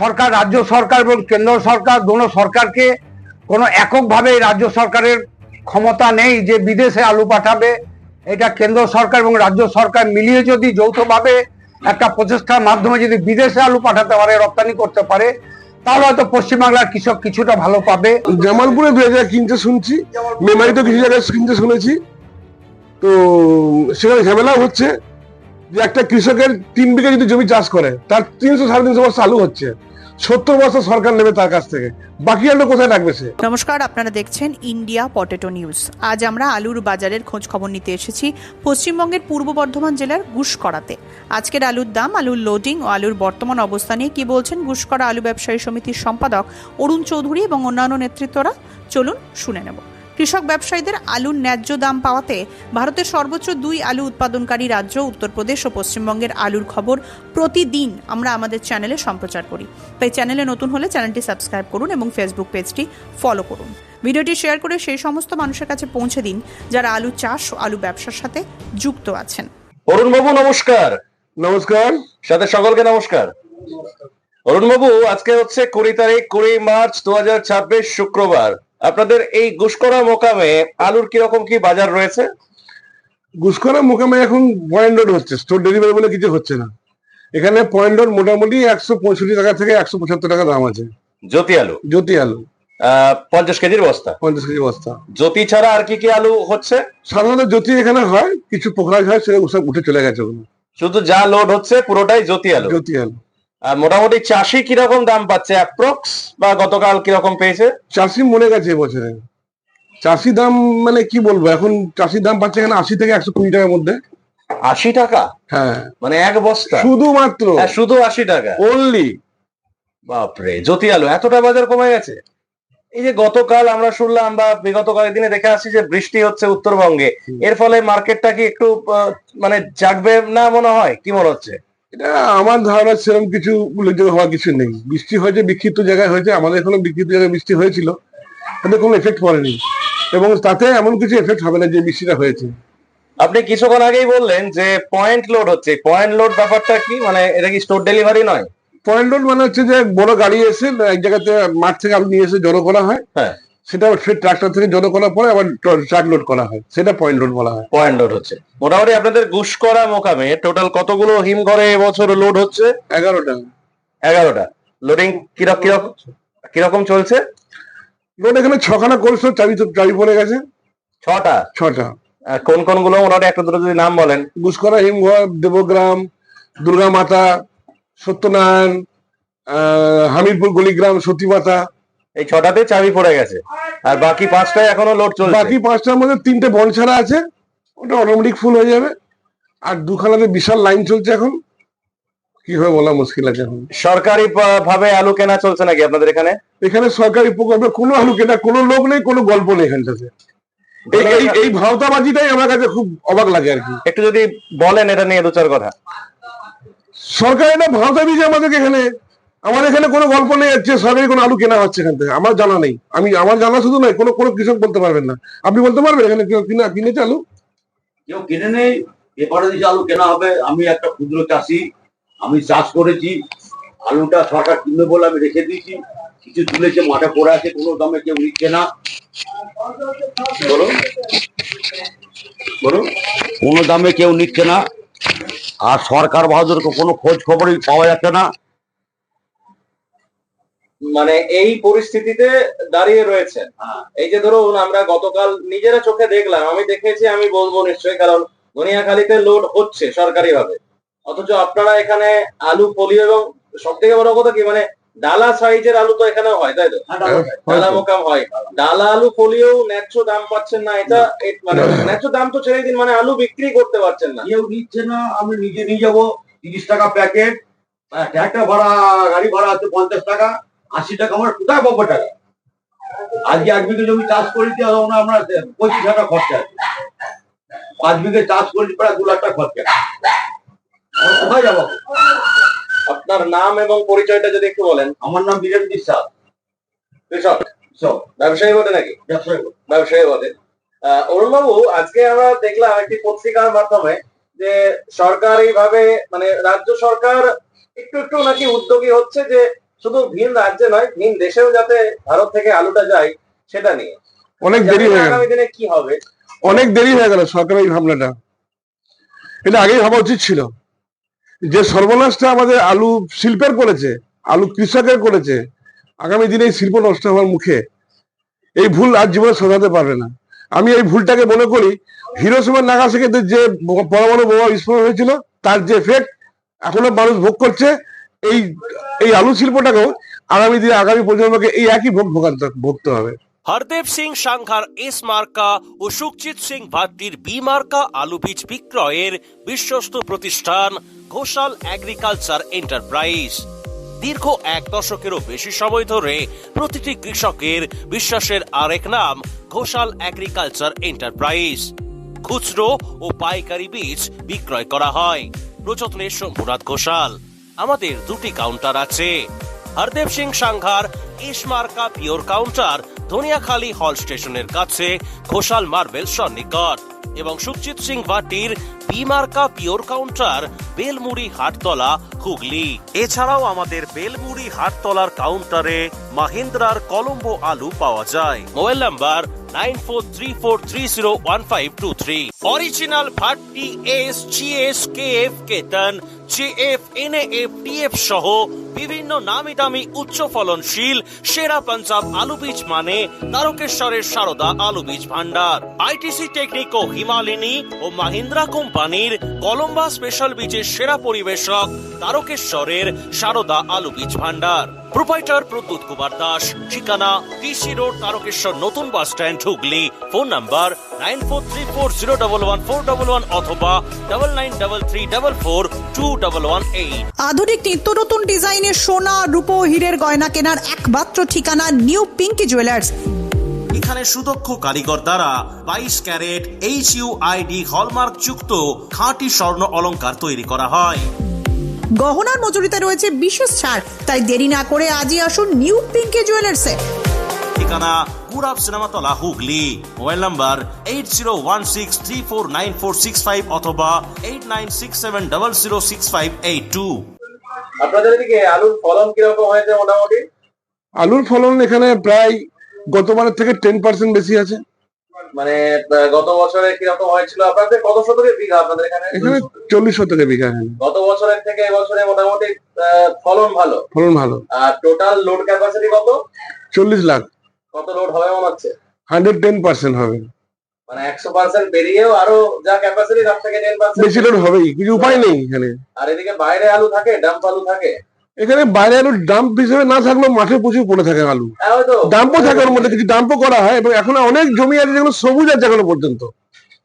সরকার, রাজ্য সরকার এবং কেন্দ্র সরকার, দোনো সরকারকে কোনো এককভাবে রাজ্য সরকারের ক্ষমতা নেই যে বিদেশে আলু পাঠাবে। এটা কেন্দ্র সরকার এবং রাজ্য সরকার মিলিয়ে যদি যৌথভাবে একটা প্রচেষ্টার মাধ্যমে যদি বিদেশে আলু পাঠাতে পারে, রপ্তানি করতে পারে, তাহলে হয়তো পশ্চিমবাংলার কৃষক কিছুটা ভালো পাবে। জামালপুরে 2 জায়গায় কিনতে শুনছি, মেমারিতে কিছু জায়গায় কিনতে শুনেছি। তো সেখানে ঝামেলা হচ্ছে যে একটা কৃষকের 3 বিঘা যদি জমি চাষ করে তার 300-350 বস্তা আলু হচ্ছে, 70 বস্তা সরকার নেবে তার কাছ থেকে, বাকি আলু কোথায় রাখবে সে? নমস্কার, আপনারা দেখছেন ইন্ডিয়া পটেটো নিউজ। আজ আমরা আলুর বাজারের খোঁজ খবর নিতে এসেছি পশ্চিমবঙ্গের পূর্ব বর্ধমান জেলার গুসকরাতে। আজকের আলুর দাম, আলুর লোডিং ও আলুর বর্তমান অবস্থা নিয়ে কি বলছেন গুসকরা আলু ব্যবসায়ী সমিতির সম্পাদক অরুণ চৌধুরী এবং অন্যান্য নেতৃত্বরা, চলুন শুনে নেব। কৃষক ব্যবসায়ীদের আলুর ন্যায্য দাম পাওয়াতে ভারতের সর্বোচ্চ 2 আলু উৎপাদনকারী রাজ্য উত্তরপ্রদেশ ও পশ্চিমবঙ্গের আলুর খবর প্রতিদিন আমরা আমাদের চ্যানেলে সম্প্রচার করি। তাই চ্যানেলে নতুন হলে চ্যানেলটি সাবস্ক্রাইব করুন এবং ফেসবুক পেজটি ফলো করুন। ভিডিওটি শেয়ার করে সেই সমস্ত মানুষের কাছে পৌঁছে দিন যারা আলু চাষ ও আলু ব্যবসার সাথে যুক্ত আছেন। অরুণ বাবু নমস্কার। নমস্কার। সাথে সকলকে নমস্কার। অরুণ বাবু, আজকে হচ্ছে 20 তারিখ 20 মার্চ 2026 শুক্রবার। আপনাদের এই গুসকরা মোকামে আলুর কিরকম কি বাজার রয়েছে? গুসকরা মোকামে এখন পয়েন্ট লোড হচ্ছে, স্টোর ডেলিভারি বলে কিছু হচ্ছে না। এখানে পয়েন্ট লোড মোটামুটি 165 টাকা থেকে 175 টাকা দাম আছে। জ্যোতি আলু? জ্যোতি আলু 50 কেজির বস্তা? 50 কেজি বস্তা। জ্যোতি ছাড়া আর কি কি আলু হচ্ছে? সাধারণত জ্যোতি এখানে হয়, কিছু পোখরাজ হয়, সেটা সব উঠে চলে গেছে ওগুলো। শুধু যা লোড হচ্ছে পুরোটাই জ্যোতি আলু? জ্যোতি আলু। আর মোটামুটি চাষি কিরকম দাম পাচ্ছে অ্যাপ্রক্স, বা গতকাল কিরকম পেয়েছে? চাষি মরে গেছে এবছরে। চাষি দাম মানে কি বলবো, এখন চাষির দাম পাচ্ছে এখানে 80 থেকে 120 টাকার মধ্যে। 80 টাকা? হ্যাঁ, মানে এক বস্তা? শুধুমাত্র। হ্যাঁ, শুধু 80 টাকা অনলি। বাপরে, জ্যোতি আলু এতটা বাজার কমে গেছে? এই যে গতকাল আমরা শুনলাম বা বিগত কয়েকদিনে দেখে আসছি যে বৃষ্টি হচ্ছে উত্তরবঙ্গে, এর ফলে মার্কেটটা কি একটু মানে জাগবে না মনে হয়? কি মনে হচ্ছে? এটা আমার ধারণা সেরকম কিছু উল্লেখযোগ্য হওয়ার কিছু নেই। বৃষ্টি হয়েছে বিক্ষিপ্ত জায়গায় হয়েছে, আমাদের এখানে বিক্ষিপ্ত জায়গায় বৃষ্টি হয়েছিল, তাতে কোনো এফেক্ট পড়েনি এবং তাতে এমন কিছু এফেক্ট হবে না যে বৃষ্টিটা হয়েছে। আপনি কিছুক্ষণ আগেই বললেন যে পয়েন্ট লোড হচ্ছে, পয়েন্ট লোড ব্যাপারটা কি? মানে এটা কি স্টোর ডেলিভারি নয়? পয়েন্ট লোড মানে হচ্ছে যে বড় গাড়ি এসে এক জায়গাতে মাঠ থেকে আলু নিয়ে এসে জড়ো করা হয়, হ্যাঁ, সেটা ফের ট্রাক্টর থেকে জড়ো করার পরে আবার ট্রাক লোড করা হয়, সেটা পয়েন্ট লোড বলা হয়। পয়েন্ট লোড হচ্ছে। মোটামুটি আপনাদের গুসকরা মোকামে টোটাল কতগুলো হিমঘরে এবছর লোড হচ্ছে? 11টা। 11টা। লোডিং কিরকম চলছে? লোড এখানে 6খানা কোল্ড স্টোর, চাবি পড়ে গেছে। 6টা? 6টা। কোন কোন গুলো মোটামুটি একটা দুটো যদি নাম বলেন। গুসকরা, হিমঘর, দেবগ্রাম, দুর্গা মাতা, সত্যনারায়ণ, হামিরপুর গলিগ্রাম, সতীমাতা। এই 6টাতে চাবি পড়ে গেছে, আর বাকি 5টায় এখনো লোড চলছে? বাকি 5টার মধ্যে 3টে বন ছাড়া আছে, ওটা অটোমেটিক ফুল হয়ে যাবে। আর 2খানাতে বিশাল লাইন চলছে, এখন কিভাবে বলা মুশকিল আছে। এখন সরকারি ভাবে আলু কেনা চলছে নাকি আপনাদের এখানে? এখানে সরকারি প্রকল্পে কোনো আলু কেনা কোনো লোক নেই, কোনো গল্প নেই এখানটাতে। এই ভাওতাবাজিটাই আমার কাছে খুব অবাক লাগে আর কি। একটু যদি বলেন এটা নিয়ে 2-4 কথা। সরকার এটা ভাওতাবাজি আমাদেরকে এখানে, আমাদের এখানে কোনো গল্প নেই যে সরকারি কোনো আলু কেনা হচ্ছে এখান থেকে, আমার জানা নেই। আমার জানা শুধু নয়, কোনো কৃষক বলতে পারবেন না। আপনি বলতে পারবেন এখানে কেউ কিনেছে আলু? কেউ কিনে নেই। এপারে দিকে আলু কেনা হবে। আমি একটা ক্ষুদ্র চাষি, আমি চাষ করেছি, আলুটা সরকার কিনবে বলে আমি রেখে দিয়েছি। কিছু তুলেছে, মাঠে পড়ে আছে, কোনো দামে কেউ নিচ্ছে না। বলুন বলুন, কোনো দামে কেউ নিচ্ছে না। আর সরকার বাহাদুর কোনো খোঁজ খবরই পাওয়া যাচ্ছে না। মানে এই পরিস্থিতিতে দাঁড়িয়ে রয়েছে। এই যে ধরুন আমরা গতকাল নিজেরা চোখে দেখলাম, আমি দেখেছি, আমি বলবো নিশ্চয়ই, কারণ ধনিয়াখালীতে লোড হচ্ছে সরকারি ভাবে, অথচ আপনারা এখানে আলু ফলিও এবং সব থেকে বড় কথা কি, মানে ডালা সাইজের আলু তো এখানেও হয়, তাই তো? ডালা মোকাম হয়, ডালা আলু ফলিও ন্যায্য দাম পাচ্ছেন না। এটা মানে ন্যায্য দাম তো ছেড়ে দিন, মানে আলু বিক্রি করতে পারছেন না। কেউ নিচ্ছে না। আমি নিজে নিয়ে যাবো, 30 টাকা প্যাকেট। ট্রাক্টর ভাড়া, গাড়ি ভাড়া আছে 50 টাকা, 80 টাকা। আমার কোথায় পাবো টাকা? আজকে 1 বিঘে জমি চাষ করেছি, আমরা 25 টাকা খরচা আছে। 5 বিঘে চাষ করেছি, প্রায় 2 লাখ টাকা খরচা। কোথায় যাবো? আপনার নাম এবং পরিচয়টা যদি একটু বলেন। আমার নাম বীরেন বিশ্বাস। কৃষক? ব্যবসায়ী বটে নাকি? ব্যবসায়ী। ব্যবসায়ী বটে। অরুণ বাবু, আজকে আমরা দেখলাম একটি পত্রিকার মাধ্যমে যে সরকারি ভাবে, মানে রাজ্য সরকার একটু একটু নাকি উদ্যোগী হচ্ছে যে শুধু ভিন রাজ্যে নয়, ভিন দেশেও যাতে ভারত থেকে আলুটা যায় সেটা নিয়ে অনেক দেরি হয়ে গেল, আগামী দিনে কি হবে? অনেক দেরি হয়ে গেল সরকারের এই ভাবনাটা। এটা আগেই ভাবা উচিত ছিল। যে সর্বনাশটা আমাদের আলু শিল্পের করেছে, আলু কৃষকের করেছে, আগামী দিনে এই শিল্প নষ্ট হওয়ার মুখে। এই ভুল আর জীবনে শোধরাতে পারবে না। আমি এই ভুলটাকে মনে করি হিরোশিমা নাগাসাকিতে যে পরমাণু বোমা বিস্ফোরণ হয়েছিল তার যে এফেক্ট এখনো মানুষ ভোগ করছে, এই এই আলু শিল্পটাকেও আগামী দিনে আগামী প্রজন্মকে এই একই ভোগতে হবে। হরদেব সিং সাংঘার এস মার্কা ও সুখজিৎ সিং ভাট্টির বি মার্কা আলু বীজ বিক্রয়ের বিশ্বস্ত প্রতিষ্ঠান ঘোষাল এগ্রিকালচার এন্টারপ্রাইজ। দীর্ঘ 1 দশকেরও বেশি সময় ধরে প্রতিটি কৃষকের বিশ্বাসের আরেক নাম ঘোষাল এগ্রিকালচার এন্টারপ্রাইজ। খুচরো ও পাইকারি বীজ বিক্রয় করা হয়। প্রযত্নে শম্ভুনাথ ঘোষাল। আমাদের 2টি কাউন্টার আছে। হরদেব সিং সাংঘার এস মার্কা পিওর কাউন্টার ধনিয়াখালী হল স্টেশনের কাছে ঘোষাল মার্বেল সন্নিকট, এবং সুখজিৎ সিং ভাটির বি মার্কা পিওর কাউন্টার বেলমুড়ি হাটতলা হুগলি। এছাড়াও আমাদের বেলমুড়ি হাটতলার কাউন্টারে মাহিন্দ্রার কলম্বো আলু পাওয়া যায়। Mobile number 9434301523। Original Bhatti S, GS, KF, কেতন, জেএফ, এনএএফ, টিএফ সহ বিভিন্ন নামি দামি উচ্চ ফলনশীল সেরা পাঞ্জাব আলু বীজ মানে তারকেশ্বরের সারদা আলু বীজ ভান্ডার। আইটিসি টেকনিক ও হিমালিনী ও মাহিন্দ্রা কোম্পানির কলম্বা স্পেশাল বীজের সেরা পরিবেশক তারকেশ্বরের সারদা আলু বীজ ভান্ডার। প্রোপাইটার প্রদ্যুৎ কুমার দাস। ঠিকানা টিসি রোড, তারকেশ্বর নতুন bus stand, Hooghly. Phone number 9434011411 অথবা 9933442118। আধুনিক নিত্য নতুন ডিজাইনের সোনা, রূপো, হীরের গয়না কেনার একমাত্র ঠিকানা নিউ পিঙ্কি জুয়েলার্স। এখানে সুদক্ষ কারিগর দ্বারা 22 ক্যারেট HUID হলমার্ক যুক্ত খাঁটি স্বর্ণ অলংকার তৈরি করা হয়। গহনার মজুরিতে রয়েছে বিশেষ ছাড়, তাই দেরি না করে আজই আসুন নিউ পিঙ্কি জুয়েলার্সে। ঠিকানা পুরাব সিনেমাতলা, হুগলি। মোবাইল নাম্বার 8016349465 অথবা 8967006582। আপনাদের এদিকে আলুর ফলন কিরকম হয়েছে মোটামুটি? আলুর ফলন এখানে প্রায় গতবারের থেকে 10% বেশি আছে। মানে গত বছরে কিরকম হয়েছিল? আপনাদের কত শতকের বিঘা আপনাদের এখানে? এখানে 40 শতকের বিঘা। এখানে গত বছরের থেকে এবছরে মোটামুটি ফলন ভালো। ফলন ভালো। আর টোটাল লোড ক্যাপাসিটি কত? 40 লাখ। কত লোড হবে মনে হচ্ছে? 110% হবে। মানে 100% বেরিয়েও আরো যা ক্যাপাসিটি তার থেকে 10% বেশি লোড হবেই, কিছু উপায় নেই এখানে। আর এদিকে বাইরে আলু থাকে, ডাম্প আলু থাকে। এখানে বাইরে আলু ডাম্প হিসেবে না থাকলেও মাঠে প্রচুর পড়ে থাকে আলু। হ্যাঁ, হয়তো ডাম্পও থাকে, ওর মধ্যে কিছু ডাম্পও করা হয়, এবং এখন অনেক জমি আছে যেগুলো সবুজ আছে এখনো পর্যন্ত।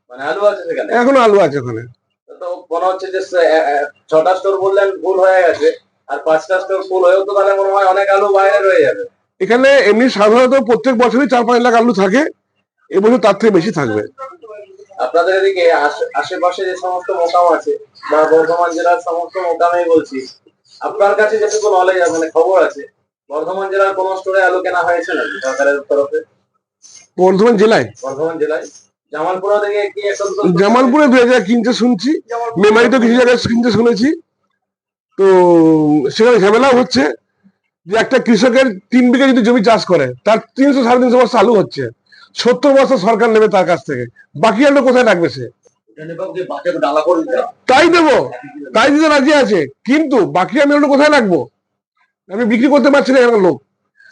মানে আলু আছে সেখানে? এখনো আলু আছে ওখানে। তো মনে হচ্ছে যে 6টা স্টোর বললেন ভুল হয়ে গেছে, আর 5টা স্টোর ফুল হয়েও তো তাহলে মনে হয় অনেক আলু বাইরে রয়ে যাবে। এখানে এমনি সাধারণত প্রত্যেক বছরই 4-5 লাখ আলু থাকে, এবছর তার থেকে বেশি থাকবে। আপনাদের এদিকে আশেপাশে যে সমস্ত মোকাম আছে বা বর্ধমান জেলার সমস্ত মোকামেই বলছি, আপনার কাছে যেটুকু নলেজ মানে খবর আছে, বর্ধমান জেলার কোন স্টোরে আলু কেনা হয়েছে নাকি সরকারের তরফে? বর্ধমান জেলায় জামালপুরা থেকে কি একটা জামালপুরে 2 জায়গায় কিনতে শুনছি, মেমারিতে কিছু জায়গায় কিনতে শুনেছি। তো সেখানে ঝামেলাও হচ্ছে যে একটা কৃষকের 3 বিঘা যদি জমি চাষ করে তার 300-350 বস্তা আলু হচ্ছে, 70 বস্তা সরকার নেবে তার কাছ থেকে, বাকি আলু কোথায় রাখবে সে? তাই দেবো, তাই দিতে রাজি আছে, কিন্তু বাকি আমি আলু কোথায় রাখবো? আমি বিক্রি করতে পারছি না এখানে লোক,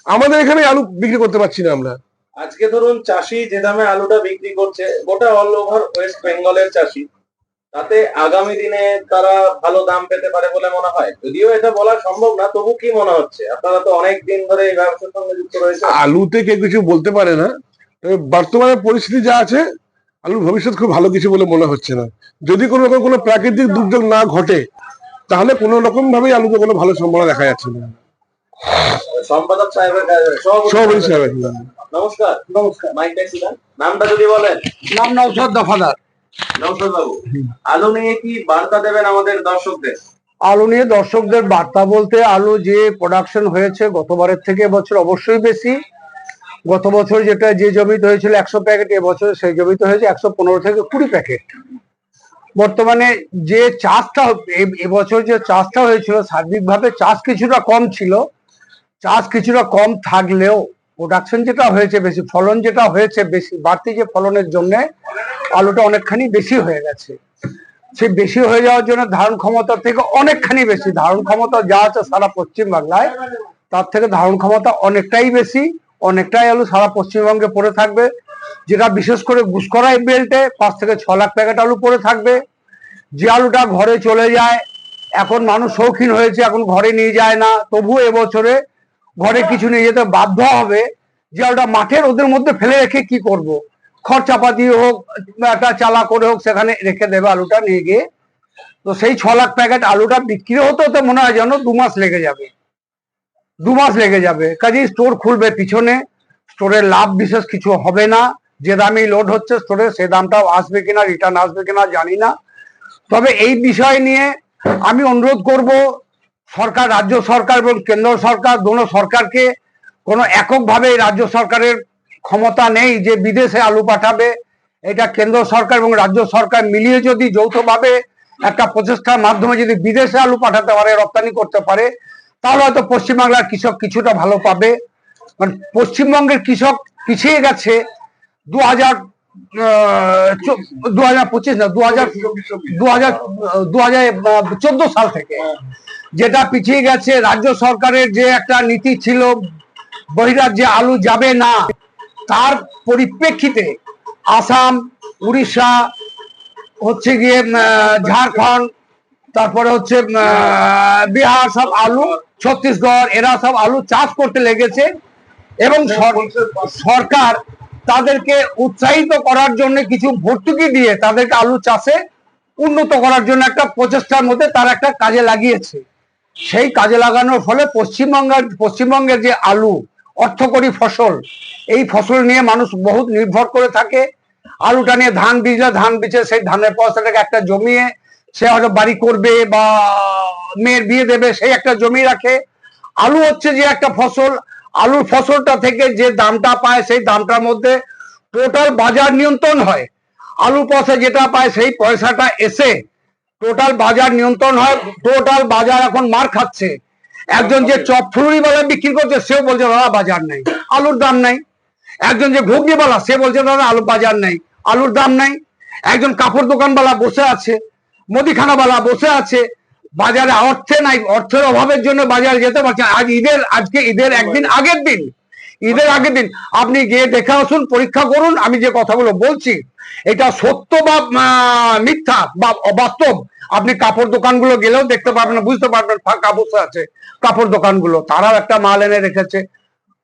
আমাদের এখানে আলু বিক্রি করতে পারছি না আমরা। আজকে ধরুন চাষি যে দামে আলুটা বিক্রি করছে, গোটা অল ওভার ওয়েস্ট বেঙ্গলের চাষি, তাতে আগামী দিনে তারা ভালো দাম পেতে পারে বলে মনে হয়? যদিও এটা বলা সম্ভব না, তবু কি মনে হচ্ছে? আপনারা তো অনেক দিন ধরে এই ব্যবসার সঙ্গে যুক্ত রয়েছে। আলুতে কেউ কিছু বলতে পারে না, তবে বর্তমানে পরিস্থিতি যা আছে আলুর ভবিষ্যৎ খুব ভালো কিছু বলে মনে হচ্ছে না। যদি কোনো রকম কোনো প্রাকৃতিক দুর্যোগ না ঘটে তাহলে কোনো রকম ভাবেই আলুতে কোনো ভালো সম্ভাবনা দেখা যাচ্ছে না। সম্পাদক সাহেবের সভাপতি সাহেব, নমস্কার। নমস্কার। মাইকটা ছিলেন, নামটা যদি বলেন। নাম নওশাদ দফাদার। নমস্কার বাবু, আলু নিয়ে কি বার্তা দেবেন আমাদের দর্শকদের? আলু নিয়ে দর্শকদের বার্তা বলতে, আলু যে প্রোডাকশন হয়েছে গতবারের থেকে এবছর অবশ্যই বেশি। গত বছর যেটা যে জমিতে হয়েছিল 100 প্যাকেট, এবছর সেই জমিতে হয়েছে 115 থেকে 20 প্যাকেট। বর্তমানে যে চাষটা এবছর যে চাষটা হয়েছিল, সার্বিকভাবে চাষ কিছুটা কম ছিল, চাষ কিছুটা কম থাকলেও প্রোডাকশন যেটা হয়েছে বেশি, ফলন যেটা হয়েছে বেশি, বাড়তি যে ফলনের জন্য আলুটা অনেকখানি বেশি হয়ে গেছে। সেই বেশি হয়ে যাওয়ার জন্য ধারণ ক্ষমতা থেকে অনেকখানি বেশি, ধারণ ক্ষমতা যা আছে সারা পশ্চিম বাংলায় তার থেকে ধারণ ক্ষমতা অনেকটাই বেশি, অনেকটাই আলু সারা পশ্চিমবঙ্গে পড়ে থাকবে। যেটা বিশেষ করে গুসকরাই বেল্টে 5 থেকে 6 লাখ প্যাকেট আলু পড়ে থাকবে। যে আলুটা ঘরে চলে যায়, এখন মানুষ শৌখিন হয়েছে, এখন ঘরে নিয়ে যায় না, তবু এবছরে ঘরে কিছু নিয়ে যেতে বাধ্য হবে। যে আলুটা মাঠের ওদের মধ্যে ফেলে রেখে কি করব, খরচাপা দিয়ে হোক, একটা চালা করে হোক, সেখানে রেখে দেবে আলুটা নিয়ে গিয়ে। তো সেই 6 লাখ প্যাকেট আলুটা বিক্রি হতে হতে মনে হয় যেন 2 মাস লেগে যাবে, 2 মাস লেগে যাবে। কাজেই স্টোর খুলবে পিছনে, স্টোরের লাভ বিশেষ কিছু হবে না। যে দামে লোড হচ্ছে স্টোরে সে দামটাও আসবে কিনা, রিটার্ন আসবে কিনা জানি না। তবে এই বিষয় নিয়ে আমি অনুরোধ করব সরকার, রাজ্য সরকার এবং কেন্দ্র সরকার, দোনো সরকারকে, কোনো এককভাবে রাজ্য সরকারের ক্ষমতা নেই যে বিদেশে আলু পাঠাবে। এটা কেন্দ্র সরকার এবং রাজ্য সরকার মিলিয়ে যদি যৌথভাবে একটা প্রচেষ্টার মাধ্যমে যদি বিদেশে আলু পাঠাতে পারে, রপ্তানি করতে পারে, তাহলে হয়তো পশ্চিমবাংলার কৃষক কিছুটা ভালো পাবে। মানে পশ্চিমবঙ্গের কৃষক পিছিয়ে গেছে 2025 না 2014 সাল থেকে, যেটা পিছিয়ে গেছে। রাজ্য সরকারের যে একটা নীতি ছিল বহিরাজ্যে আলু যাবে না, তার পরিপ্রেক্ষিতে আসাম, উড়িষ্যা, হচ্ছে গিয়ে ঝাড়খণ্ড, তারপরে হচ্ছে বিহার, সব আলু, ছত্তিশগড়, এরা সব আলু চাষ করতে লেগেছে। এবং সরকার তাদেরকে উৎসাহিত করার জন্য কিছু ভর্তুকি দিয়ে তাদেরকে আলু চাষে উন্নত করার জন্য একটা প্রচেষ্টার মধ্যে তারা একটা কাজে লাগিয়েছে। সেই কাজে লাগানোর ফলে পশ্চিমবঙ্গের যে আলু অর্থকরী ফসল, এই ফসল নিয়ে মানুষ বহুত নির্ভর করে থাকে। আলুটা নিয়ে ধান বীজলে ধান বীজে সেই ধানের পয়সাটাকে একটা জমিয়ে সে হয়তো বাড়ি করবে বা মেয়ের বিয়ে দেবে, সেই একটা জমি রাখে। আলু হচ্ছে যে একটা ফসল, আলুর ফসলটা থেকে যে দামটা পায় সেই দামটার মধ্যে টোটাল বাজার নিয়ন্ত্রণ হয়। আলু পয়সা যেটা পায় সেই পয়সাটা এসে টোটাল বাজার নিয়ন্ত্রণ হয়। টোটাল বাজার এখন মার খাচ্ছে। একজন যে চপ ফুলুরিওয়ালা বিক্রি করছে সেও বলছে দাদা বাজার নাই, আলুর দাম নাই। একজন যে ঘুগনিওয়ালা সে বলছে দাদা আলু বাজার নাই, আলুর দাম নাই। একজন কাপড় দোকানওয়ালা বসে আছে, মুদিখানাওয়ালা বসে আছে, বাজারে অর্থে নাই, অর্থের অভাবের জন্য বাজারে যেতে পারছে না। আজকে ঈদের একদিন আগের দিন, ঈদের আগের দিন আপনি গিয়ে দেখে আসুন, পরীক্ষা করুন আমি যে কথাগুলো বলছি এটা সত্য বা মিথ্যা বা অবাস্তব। আপনি কাপড় দোকানগুলো গেলেও দেখতে পারবেন, বুঝতে পারবেন ফাঁকা বসে আছে কাপড় দোকানগুলো, তারাও একটা মাল এনে রেখেছে।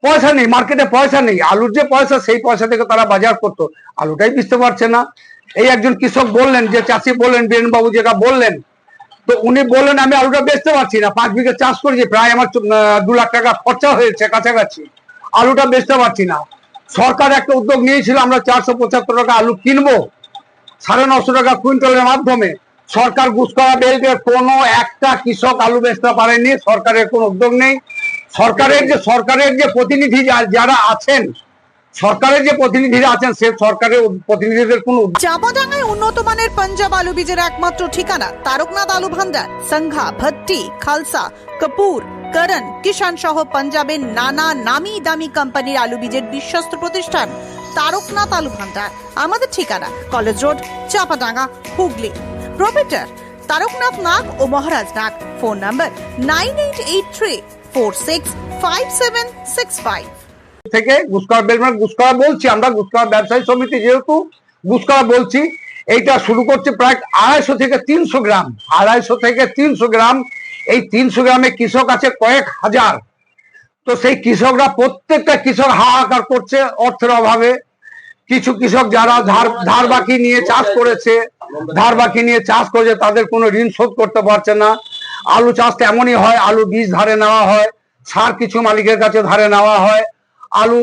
পয়সা নেই, মার্কেটে পয়সা নেই, আলুর যে পয়সা সেই পয়সা থেকে তারা বাজার করতো, আলুটাই বুঝতে পারছে না। এই একজন কৃষক বললেন, যে চাষি বললেন, বীরেন বাবু যেটা বললেন, তো উনি বললেন আমি আলুটা বেচতে পারছি না, 5 বিঘা চাষ করেছি, প্রায় আমার 2 লাখ টাকা খরচা হয়েছে কাছাকাছি, আলুটা বেচতে পারছি না। সরকার একটা উদ্যোগ নিয়েছিল, আমরা 475 টাকা আলু কিনবো 950 টাকা কুইন্টালের মাধ্যমে। সরকার গুসকরা বেল্টে কোনো একটা কৃষক আলু বেচতে পারেনি, সরকারের কোনো উদ্যোগ নেই। সরকারের যে প্রতিনিধি যারা আছেন, সরকারের যে প্রতিনিধিরা আছেন, সে সরকারের প্রতিনিধিদের কোনো চাপাডাঙ্গায় উন্নত মানের পাঞ্জাব আলু বীজের একমাত্র ঠিকানা তারকনাথ আলু ভান্ডার। সংঘা, ভট্টি, খালসা, কপুর, করণ, কিষান সহ পাঞ্জাবের নানা নামি দামি কোম্পানির আলু বীজের বিশ্বস্ত প্রতিষ্ঠান তারকনাথ আলু ভান্ডার। আমাদের ঠিকানা college road, Chapadanga, Hooghly. Proprietor Taraknath Nag ও মহারাজ নাগ। ফোন নাম্বার 9883465765 থেকে গুসকরা গুসকরা বলছি আমরা, গুসকরা ব্যবসায়ী সমিতি যেহেতু গুসকরা বলছি, এইটা শুরু করছে প্রায় 250 থেকে 300 গ্রাম, 250 থেকে 300 গ্রাম। এই 300 গ্রামে কৃষক আছে কয়েক হাজার। তো সেই কৃষকরা, প্রত্যেকটা কৃষক হাহাকার করছে অর্থের অভাবে। কিছু কৃষক যারা ধার বাকি নিয়ে চাষ করেছে, তাদের কোনো ঋণ শোধ করতে পারছে না। আলু চাষটা এমনই হয়, আলু বীজ ধারে নেওয়া হয়, সার কিছু মালিকের কাছে ধারে নেওয়া হয়, আলু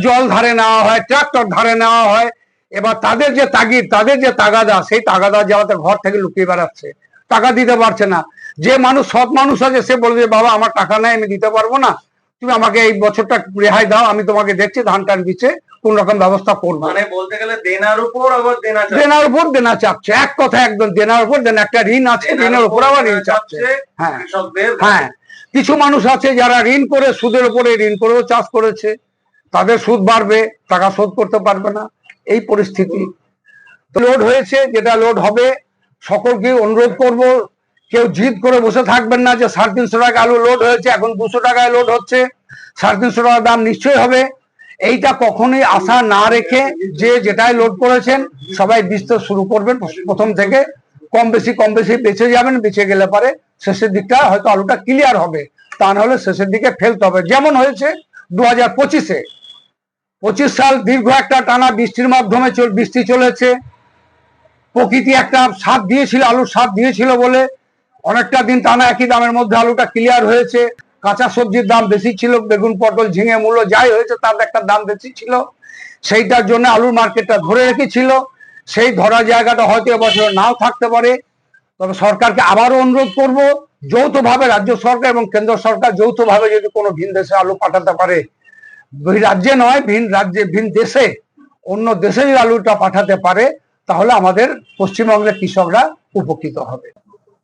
জল ধারে নেওয়া হয়, ট্রাক্টর ধারে নেওয়া হয়। এবার তাদের যে তাগিদ, তাদের যে তাগাদা, সেই তাগাদা যাওয়াতে ঘর থেকে লুকিয়ে বেড়াচ্ছে, টাকা দিতে পারছে না। যে মানুষ, সৎ মানুষ আছে, সে বলবে বাবা আমার টাকা নাই, আমি দিতে পারবো না, তুমি আমাকে এই বছরটা রেহাই দাও, আমি তোমাকে দেখছি ধান টান বিচে কোন রকম ব্যবস্থা করবো। মানে বলতে গেলে দেনার উপর আবার দেনা চাচ্ছে, এক কথা একদম দেনার উপর দেনা। একটা ঋণ আছে, ঋণের উপর আবার ঋণ চাচ্ছে। হ্যাঁ, কিছু মানুষ আছে যারা ঋণ করে, সুদের উপরে ঋণ করেও চাষ করেছে, তাদের সুদ বাড়বে, টাকা শোধ করতে পারবে না, এই পরিস্থিতি। লোড হয়েছে, যেটা লোড হবে, সকলকে অনুরোধ করব, কেউ জিদ করে বসে থাকবেন না যে 350 টাকা আলু লোড হয়েছে, এখন 200 টাকায় লোড হচ্ছে, 350 টাকা দাম নিশ্চয়ই হবে। এইটা কখনোই আশা না রেখে যে যেটাই লোড করেছেন সবাই বেচতে শুরু করবেন। প্রথম থেকে কম বেশি বেঁচে যাবেন, বেঁচে গেলে পারে শেষের দিকটা হয়তো আলুটা ক্লিয়ার হবে, তা না হলে শেষের দিকে ফেলতে হবে। যেমন হয়েছে 2025-এ, 25 সাল দীর্ঘ একটা টানা বৃষ্টির মাধ্যমে বৃষ্টি চলেছে, প্রকৃতি একটা সাথ দিয়েছিল, আলুর সাথ দিয়েছিল বলে অনেকটা দিন টানা একই দামের মধ্যে আলুটা ক্লিয়ার হয়েছে। কাঁচা সবজির দাম বেশি ছিল, বেগুন, পটল, ঝিঙে, মূল্য যাই হয়েছে তার একটা দাম বেশি ছিল, সেইটার জন্য আলুর মার্কেটটা ধরে রেখেছিল। সেই ধরা জায়গাটা হয়তো এবছর নাও থাকতে পারে। তবে সরকারকে আবারও অনুরোধ করব, যৌথভাবে রাজ্য সরকার এবং কেন্দ্র সরকার যৌথভাবে যদি কোনো ভিন দেশে আলু পাঠাতে পারে, রাজ্যে নয়, ভিন রাজ্যে, ভিন দেশে, অন্য দেশে যদি আলুটা পাঠাতে পারে, তাহলে আমাদের পশ্চিমবঙ্গের কৃষকরা উপকৃত হবে।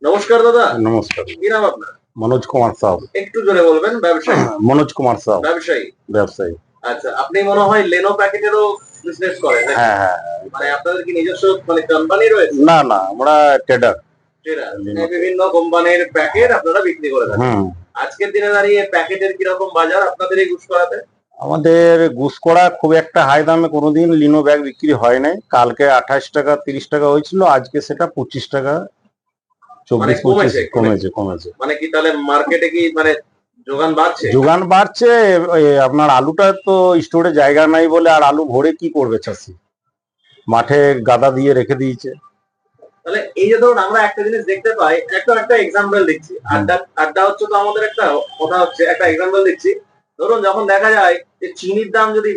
নমস্কার দাদা। নমস্কার। কি নাম আপনার? মনোজ কুমার সাউ। একটু জোরে বলবেন। ব্যবসায়ী? মনোজ কুমার সাউ। ব্যবসায়ী। ব্যবসায়ী। আচ্ছা, আপনি মনে হয় লেনো প্যাকেটেরও বিজনেস করেন? হ্যাঁ হ্যাঁ। মানে আপনাদের কি নিজস্ব মানে কোম্পানি রয়েছে? না না, আমরা ট্রেডার। বিভিন্ন কোম্পানির প্যাকেট আপনারা বিক্রি করে থাকেন। আজকের দিনে দাঁড়িয়ে প্যাকেটের কিরকম বাজার আপনাদের এই গুসকরাতে? আমাদের গুসকরা খুব একটা হাই দামে কোনোদিন লিনো ব্যাগ বিক্রি হয় নাই। কালকে 28 টাকা 30 টাকা হয়েছিল, আজকে সেটা 25 টাকা 24-25 কমেছে। মানে কি তাহলে মার্কেটে কি মানে যোগান বাড়ছে? যোগান বাড়ছে। আপনার আলুটা তো স্টোরে জায়গা নাই বলে আর আলু ভরে কি করবে চাষি, মাঠে গাদা দিয়ে রেখে দিয়েছে। তাহলে এই যে ধরুন আমরা একটা জিনিস দেখতে পাই, একটা এক্সাম্পল দিচ্ছি, আড্ডা হচ্ছে তো আমাদের একটা কথা হচ্ছে, একটা এক্সাম্পল দিচ্ছি। ধরুন যখন দেখা যায় যে চিনির দাম যদি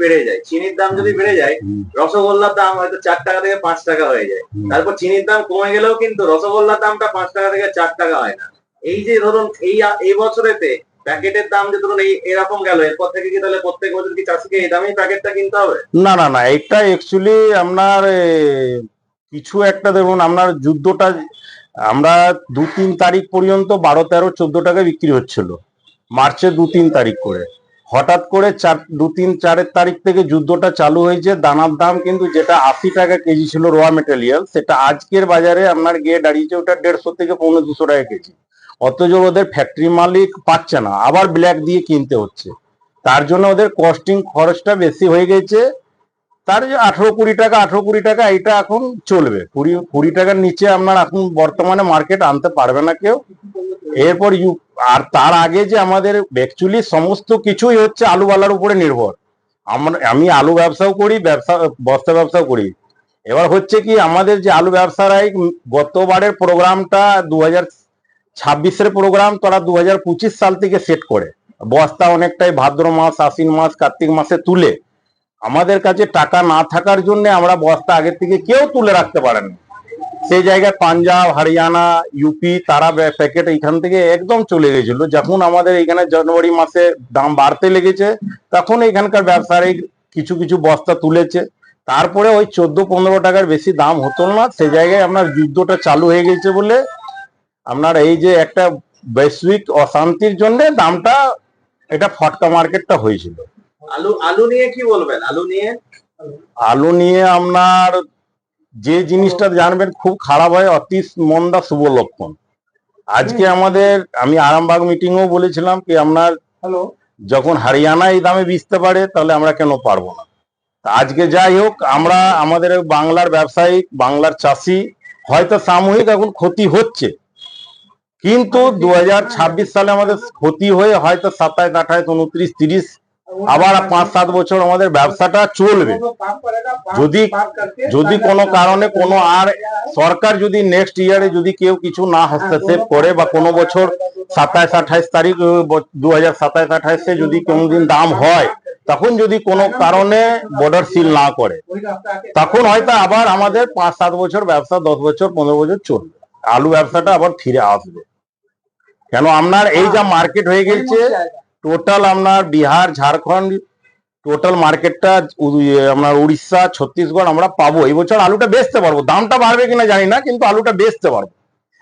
বেড়ে যায়, রসগোল্লার দাম হয়তো 4 টাকা থেকে 5 টাকা হয়ে যায়। তারপর চিনির দাম কমে গেলেও কিন্তু রসগোল্লার দামটা 5 টাকা থেকে 4 টাকা হয় না। এই যে ধরুন এই বছরেতে প্যাকেটের দাম যে ধরুন এরকম গেল, এরপর থেকে কি তাহলে প্রত্যেক বছর কি চাষিকে এই দামেই প্যাকেটটা কিনতে হবে? না না না, এটা অ্যাকচুয়ালি আপনার কিছু একটা দেখুন, আপনার যুদ্ধটা আমরা 2-3 তারিখ পর্যন্ত 12, 13, 14 টাকা বিক্রি হচ্ছিল, মার্চের 2-3 তারিখ করে। হঠাৎ করে 2-3, 4 তারিখ থেকে যুদ্ধটা চালু হয়েছে। দানার দাম কিন্তু যেটা 80 টাকা কেজি ছিল র মেটেরিয়াল, সেটা আজকের বাজারে আপনার গিয়ে দাঁড়িয়েছে ওটা 150 থেকে 250 টাকা কেজি। অথচ ওদের ফ্যাক্টরি মালিক পাচ্ছে না, আবার ব্ল্যাক দিয়ে কিনতে হচ্ছে। তার জন্য ওদের কস্টিং খরচটা বেশি হয়ে গেছে। তার যে 18-20 টাকা এটা এখন চলবে। 20 টাকার নিচে আপনার এখন বর্তমানে মার্কেট আনতে পারবে না কেউ। এরপর আর তার আগে যে আমাদের অ্যাকচুয়ালি সমস্ত কিছুই হচ্ছে আলুওয়ালার উপরে নির্ভর। আমি আলু ব্যবসাও করি, বস্তা ব্যবসাও করি। এবার হচ্ছে কি, আমাদের যে আলু ব্যবসারাই গতবারের প্রোগ্রামটা 2026-এর প্রোগ্রাম তারা 2025 সাল থেকে সেট করে বস্তা অনেকটাই ভাদ্র মাস, আশ্বিন মাস, কার্তিক মাসে তুলে। আমাদের কাছে টাকা না থাকার জন্য আমরা বস্তা আগের থেকে কেউ তুলে রাখতে পারেন। সেই জায়গায় পাঞ্জাব, হরিয়ানা, ইউপি তারা প্যাকেট এইখান থেকে একদম চলে গেছিল। যখন আমাদের এখানে জানুয়ারি মাসে দাম বাড়তে লেগেছে, তখন এখানকার ব্যবসায়ী কিছু কিছু বস্তা তুলেছে। তারপরে ওই 14-15 টাকার বেশি দাম হতো না। সেই জায়গায় আপনার যুদ্ধটা চালু হয়ে গেছে বলে আপনার এই যে একটা বৈশ্বিক অশান্তির জন্য দামটা এটা ফটকা মার্কেটটা হয়েছিল। আলু নিয়ে কি বলবেন? আলু নিয়ে আপনার যে জিনিসটা জানবেন খুব খারাপ হয়, অতি মন্দা শুভ লক্ষণ। আজকে আমি আরামবাগ মিটিংও বলেছিলাম কি আপনার যখন হরিয়ানা এই দামে বেচতে পারে তাহলে আমরা কেন পারবো না। আজকে যাই হোক, আমরা আমাদের বাংলার ব্যবসায়ী, বাংলার চাষি হয়তো সাময়িক এখন ক্ষতি হচ্ছে, কিন্তু 2026 সালে আমাদের ক্ষতি হয়ে হয়তো 27, 28, 29, 30 আবার 5-7 বছর আমাদের ব্যবসাটা চলবে। যদি কোনো কারণে কোনো আর সরকার যদি নেক্সট ইয়ারে যদি কেউ কিছু না হস্তক্ষেপ করে বা কোনো বছর 27-28 তারিখ 2027-28-এ যদি কোনোদিন দাম হয়, তখন যদি কোনো কারণে বর্ডার সিল না করে, তখন হয়তো আবার আমাদের 5-7 বছর ব্যবসা, 10 বছর, 15 বছর চলবে, আলু ব্যবসাটা আবার ফিরে আসবে। কেন আপনার এই যা মার্কেট হয়ে গেছে টোটাল আপনার বিহার, ঝাড়খণ্ড টোটাল মার্কেটটা আপনার উড়িষ্যা, ছত্তিশগড় আমরা পাবো। এই বছর আলুটা বেচতে পারবো, দামটা বাড়বে কিনা জানি না, কিন্তু আলুটা বেচতে পারবো।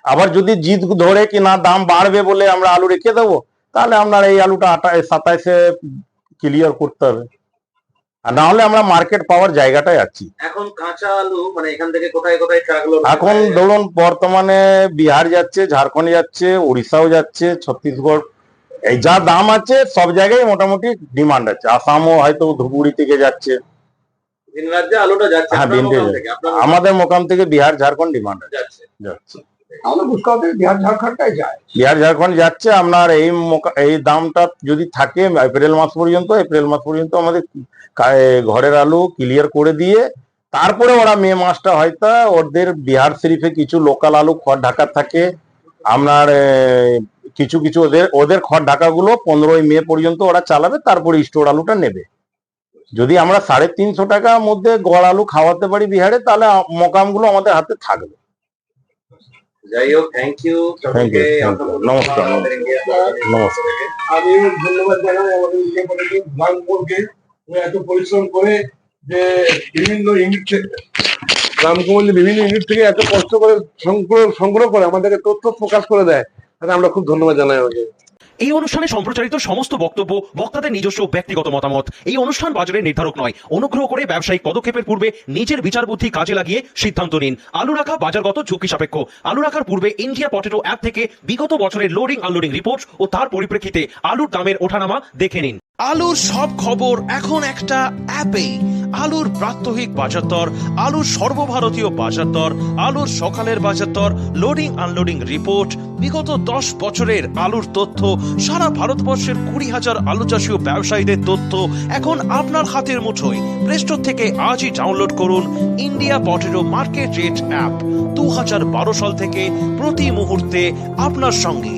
আবার যদি জিদ ধরে কি না দাম বাড়বে বলে আমরা আলু রেখে দেবো, তাহলে আপনার এই আলুটা 27-এ ক্লিয়ার করতে হবে, আর না হলে আমরা মার্কেট পাওয়ার জায়গাটায় আছি। এখন কাঁচা আলু মানে এখান থেকে কোথায় কোথায় ট্রাকগুলো এখন ধরুন বর্তমানে বিহার যাচ্ছে, ঝাড়খণ্ড যাচ্ছে, উড়িষ্যাও যাচ্ছে, ছত্তিশগড়, এই যা দাম আছে সব জায়গায় মোটামুটি ডিমান্ড আছে। আসামও হয়তো ধুপগুড়ি থেকে যাচ্ছে। ভিন রাজ্যে আলুটা যাচ্ছে হ্যাঁ, আপনার ভিন মোকাম রাজ্যে। থেকে, আপনার আমাদের মোকাম থেকে বিহার ঝাড়খণ্ড ডিমান্ড যাচ্ছে। যাচ্ছে। আমাদের গুসকরাতে বিহার ঝাড়খণ্ডটাই যায়। বিহার ঝাড়খণ্ড যাচ্ছে। আপনার এই দামটা যদি থাকে এপ্রিল মাস পর্যন্ত আমাদের ঘরের আলু ক্লিয়ার করে দিয়ে তারপরে ওরা মে মাসটা হয়তো ওদের বিহার শরীফে কিছু লোকাল আলু খড় ঢাকা থাকে, আপনার কিছু কিছু ওদের খড় ঢাকাগুলো 15ই মে পর্যন্ত ওরা চালাবে, তারপরে স্টোর আলুটা নেবে। যদি আমরা 350 টাকার মধ্যে গড় আলু খাওয়াতে পারি বিহারে, তাহলে মোকামগুলো আমাদের হাতে থাকবে। যাই হোক, thank you. Thank you, thank you. নমস্কার, নমস্কার। আমি ধন্যবাদ জানাই আমাদের রামকুমারকে, এত পরিশ্রম করে যে বিভিন্ন ইউনিট থেকে বিভিন্ন ইউনিট থেকে এত কষ্ট করে সংগ্রহ করে আমাদেরকে তথ্য প্রকাশ করে দেয়, তাহলে আমরা খুব ধন্যবাদ জানাই আমাকে। এই অনুষ্ঠানে সম্প্রচারিত সমস্ত বক্তব্য বক্তাদের নিজস্ব ব্যক্তিগত মতামত। এই অনুষ্ঠান বাজারের নির্ধারক নয়। অনুগ্রহ করে ব্যবসায়িক পদক্ষেপের পূর্বে নিজের বিচার বুদ্ধি কাজে লাগিয়ে সিদ্ধান্ত নিন। আলু রাখা বাজারগত ঝুঁকি সাপেক্ষ। আলু রাখার পূর্বে ইন্ডিয়া পটেটো অ্যাপ থেকে বিগত বছরের লোডিং আনলোডিং রিপোর্ট ও তার পরিপ্রেক্ষিতে আলুর দামের ওঠানামা দেখে নিন। আলুর সব খবর এখন একটা অ্যাপে। আলুর প্রাত্যহিক বাজার দর, আলুর সর্বভারতীয় বাজার দর, আলুর সকালের বাজার দর, লোডিং আনলোডিং রিপোর্ট, বিগত 10 বছরের আলুর তথ্য, সারা ভারতবর্ষের 20,000 আলু চাষী ও ব্যবসায়ীদের তথ্য এখন আপনার হাতের মুঠোয়। প্লে স্টোর থেকে আজই ডাউনলোড করুন India potato market rate app. 2012 সাল থেকে প্রতি মুহূর্তে আপনার সঙ্গে।